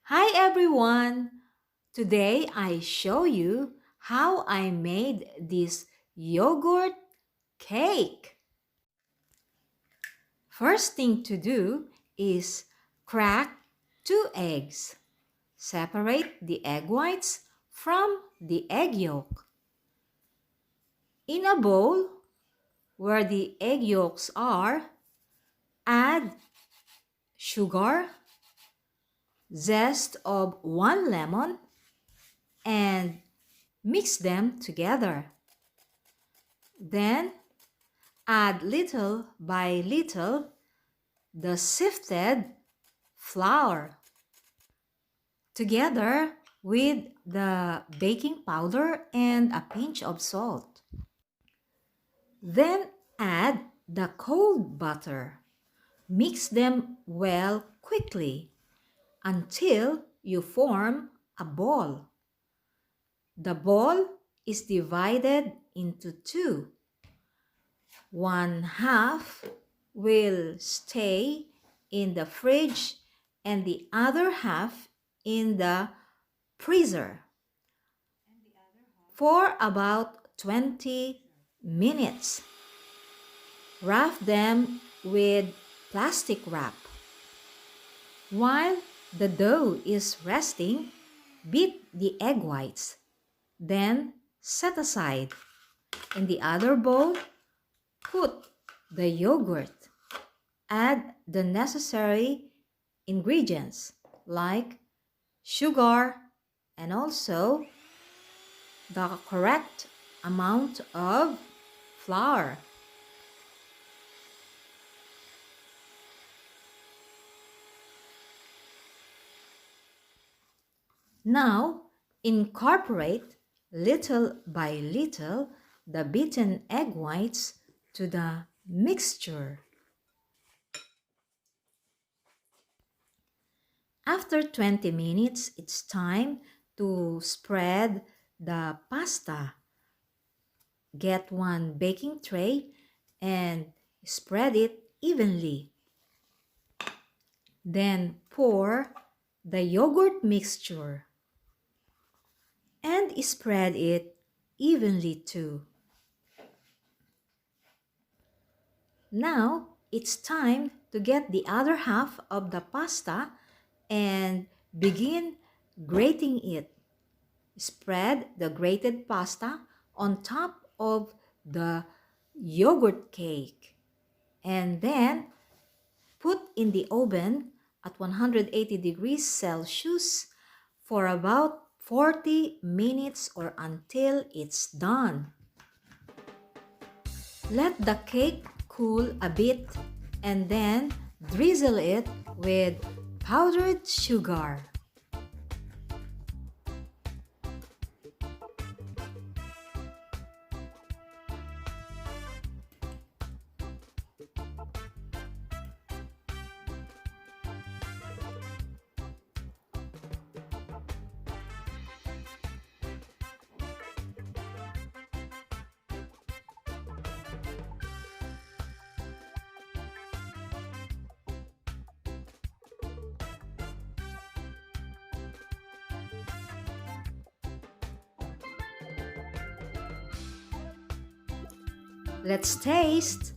Hi everyone! Today I show you how I made this yogurt cake. First thing to do is crack 2 eggs. Separate the egg whites from the egg yolk. In a bowl where the egg yolks are, add sugar, zest of 1 lemon, and mix them together. Then add little by little the sifted flour together with the baking powder and a pinch of salt. Then add the cold butter. Mix them well quickly until you form a ball. The ball is divided into two. One half will stay in the fridge and the other half in the freezer for about 20 minutes. Wrap them with plastic wrap. While the dough is resting, beat the egg whites. Then set aside. In the other bowl, put the yogurt. Add the necessary ingredients like sugar and also the correct amount of flour. Now, incorporate little by little the beaten egg whites to the mixture. After 20 minutes, it's time to spread the pasta. Get one baking tray and spread it evenly. Then pour the yogurt mixture and spread it evenly too. Now, it's time to get the other half of the pasta and begin grating it. Spread the grated pasta on top of the yogurt cake and then put in the oven at 180 degrees Celsius for about 40 minutes or until it's done. Let the cake cool a bit and then drizzle it with powdered sugar. Let's taste.